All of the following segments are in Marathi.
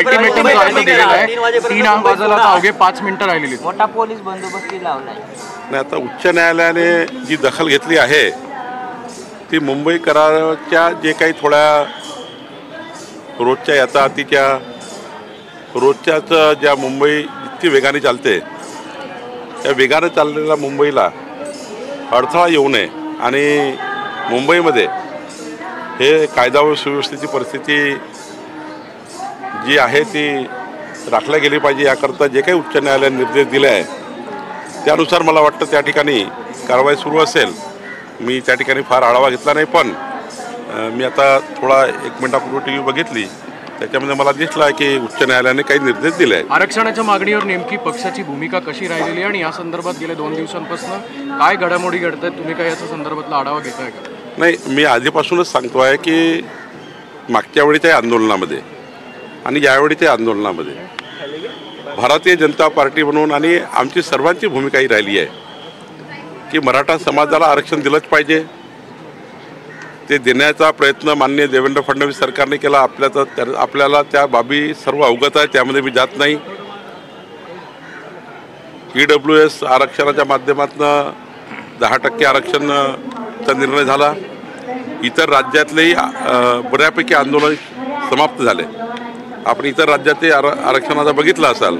अल्टिमेटम जो आहे दिलेला आहे 3 वाजायला अवघे 5 मिनिटं राहिलेली मोठा पोलीस बंदोबस्ती लावलाय। नाही, आता उच्च न्यायालयाने जी दखल घेतली आहे ती मुंबई कराराच्या जे काही थोड्या रोजच्या यातायातीच्या रोजच्याच ज्या मुंबई जितकी वेगाने चालते त्या वेगाने चाललेल्या मुंबईला अडथळा येऊ नये आणि मुंबईमध्ये हे कायदा व सुव्यवस्थेची परिस्थिती जी आहे ती राखल्या गेली पाहिजे याकरता जे काही उच्च न्यायालयाने निर्देश दिले आहे त्यानुसार मला वाटतं त्या ठिकाणी कारवाई सुरू असेल। मी त्या ठिकाणी फार आढावा घेतला नाही, पण मी आता थोडा 1 मिनिटापूर्वी टी व्ही बघितली, त्याच्यामध्ये मला दिसला की उच्च न्यायालयाने काही निर्देश दिले आहेत। आरक्षणाच्या मागणीवर नेमकी पक्षाची भूमिका कशी राहिलेली आहे आणि या संदर्भात गेल्या 2 दिवसांपासून काय घडामोडी घडत आहेत, तुम्ही काय याच्या संदर्भातला आढावा घेताय का? नाही, मी आधीपासूनच सांगतो आहे की मागच्या वेळीच्या आंदोलनामध्ये आणि यावेळीच्या आंदोलनामध्ये भारतीय जनता पार्टी म्हणून आणि आमची सर्वांची भूमिका ही राहिली आहे की मराठा समाजाला आरक्षण दिलंच पाहिजे। ते देण्याचा प्रयत्न माननीय देवेंद्र फडणवीस सरकारने केला। आपल्याला त्या बाबी सर्व अवगत आहे, त्यामध्ये मी जात नाही। EWS आरक्षणाच्या माध्यमातून 10% आरक्षणाचा निर्णय झाला। इतर राज्यातलेही बऱ्यापैकी आंदोलन समाप्त झाले। आपण इतर राज्यातही आरक्षणाचा बघितलं असाल,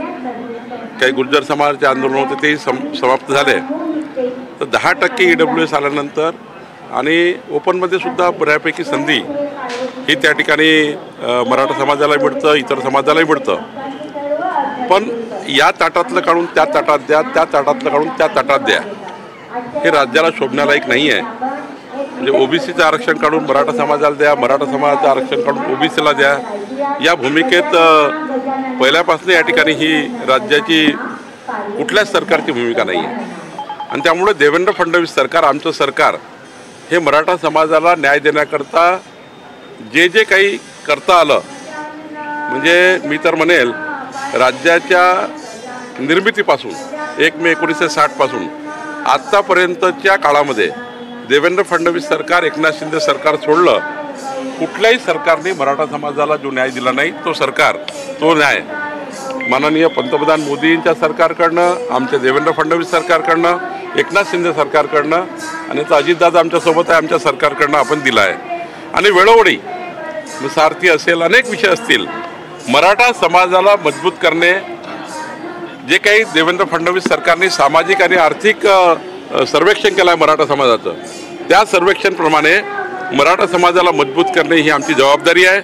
काही गुर्जर समाजाचे आंदोलन होते तेही समाप्त झाले। तर 10% EWS आल्यानंतर आणि ओपनमध्ये सुद्धा बऱ्यापैकी संधी ही त्या ठिकाणी मराठा समाजाला मिळतं, इतर समाजालाही मिळतं। पण या ताटातलं काढून त्या ताटात द्या, त्या ताटातलं काढून त्या ताटात द्या, हे राज्याला शोभण्यालायक नाही आहे। म्हणजे OBCचं आरक्षण काढून मराठा समाजाला द्या, मराठा समाजाचं आरक्षण काढून OBCला द्या, या भूमिकेत पहिल्यापासून या ठिकाणी ही राज्याची कुठल्याच सरकारची भूमिका नाही आहे। आणि त्यामुळे देवेंद्र फडणवीस सरकार, आमचं सरकार हे मराठा समाजाला न्याय देण्याकरता जे जे काही करता आलं, म्हणजे मी तर म्हणेल राज्याच्या निर्मितीपासून 1 मे 1960 पासून आत्तापर्यंतच्या काळामध्ये देवेंद्र फडणवीस सरकार, एकनाथ शिंदे सरकार सोडलं कुठल्याही सरकारने मराठा समाजाला जो न्याय दिला नाही, तो सरकार, तो न्याय माननीय पंतप्रधान मोदींच्या सरकारकडनं, आमच्या देवेंद्र फडणवीस सरकारकडनं, एकनाथ शिंदे सरकारकडनं आणि आता अजितदादा आमच्यासोबत आहे, आमच्या सरकारकडनं आपण दिला आहे। आणि वेळोवेळी सारथी असेल, अनेक विषय असतील, मराठा समाजाला मजबूत करणे जे काही देवेंद्र फडणवीस सरकारने सामाजिक आणि आर्थिक सर्वेक्षण केलं आहे मराठा समाजाचं, त्या सर्वेक्षणप्रमाणे मराठा समाजाला मजबूत करणे ही आमची जबाबदारी आहे।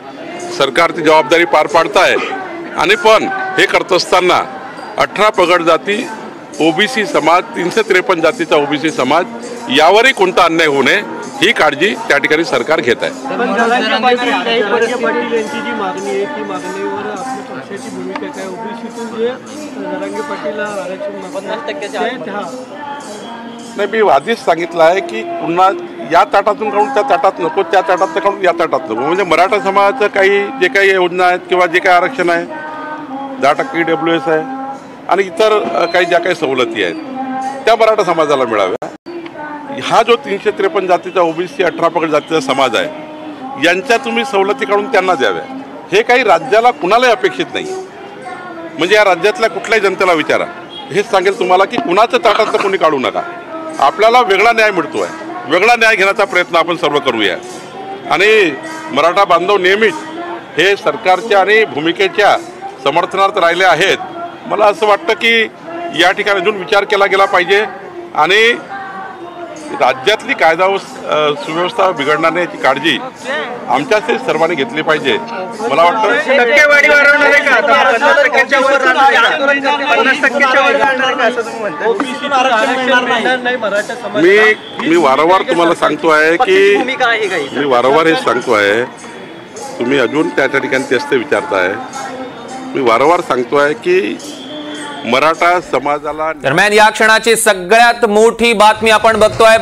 सरकार ती जबाबदारी पार पाडत आहे आणि पण हे करत असताना 18 पगड जाती, OBC समाज, 353 जातीचा OBC समाज यावरही कोणता अन्याय होऊ नये ही काळजी त्या ठिकाणी सरकार घेत आहे। नाही, मी आधीच सांगितलं आहे की पुन्हा या ताटातून काढून त्या ताटात नको, त्या ताटात काढून या ताटात नको। म्हणजे मराठा समाजाचं काही जे काही योजना आहेत किंवा जे काही आरक्षण आहे, 10% EWS आहे आणि इतर काही ज्या काही सवलती आहेत त्या मराठा समाजाला मिळाव्या। हा जो 353 जातीचा OBC 18 पगड जातीचा समाज आहे, यांच्या तुम्ही सवलती काढून त्यांना द्याव्या, हे काही राज्याला कुणालाही अपेक्षित नाही। म्हणजे या राज्यातल्या कुठल्याही जनतेला विचारा, हेच सांगेल तुम्हाला की कुणाचं ताटातलं कोणी काढू नका। आपल्याला वेगळा न्याय मिळतो आहे, वेगळा न्याय घेण्याचा प्रयत्न आपण सर्व करूया। आणि मराठा बांधव नेहमीच हे सरकारच्या आणि भूमिकेच्या समर्थनार्थ राहिले आहेत। मला असं वाटतं की या ठिकाणी अजून विचार केला गेला पाहिजे आणि राज्यातली कायदा व सुव्यवस्था बिघडणार नाही याची काळजी आमच्याच सर्वांनी घेतली पाहिजे। मला वाटतं मी वारंवार तुम्हाला सांगतो आहे की मी वारंवार हे सांगतो आहे, तुम्ही अजून त्या ठिकाणी तेच ते विचारताय। मी वारंवार सांगतो आहे की मराठा समाजाला दरम्यान या क्षणाची सगळ्यात मोठी बातमी आपण बघतोय।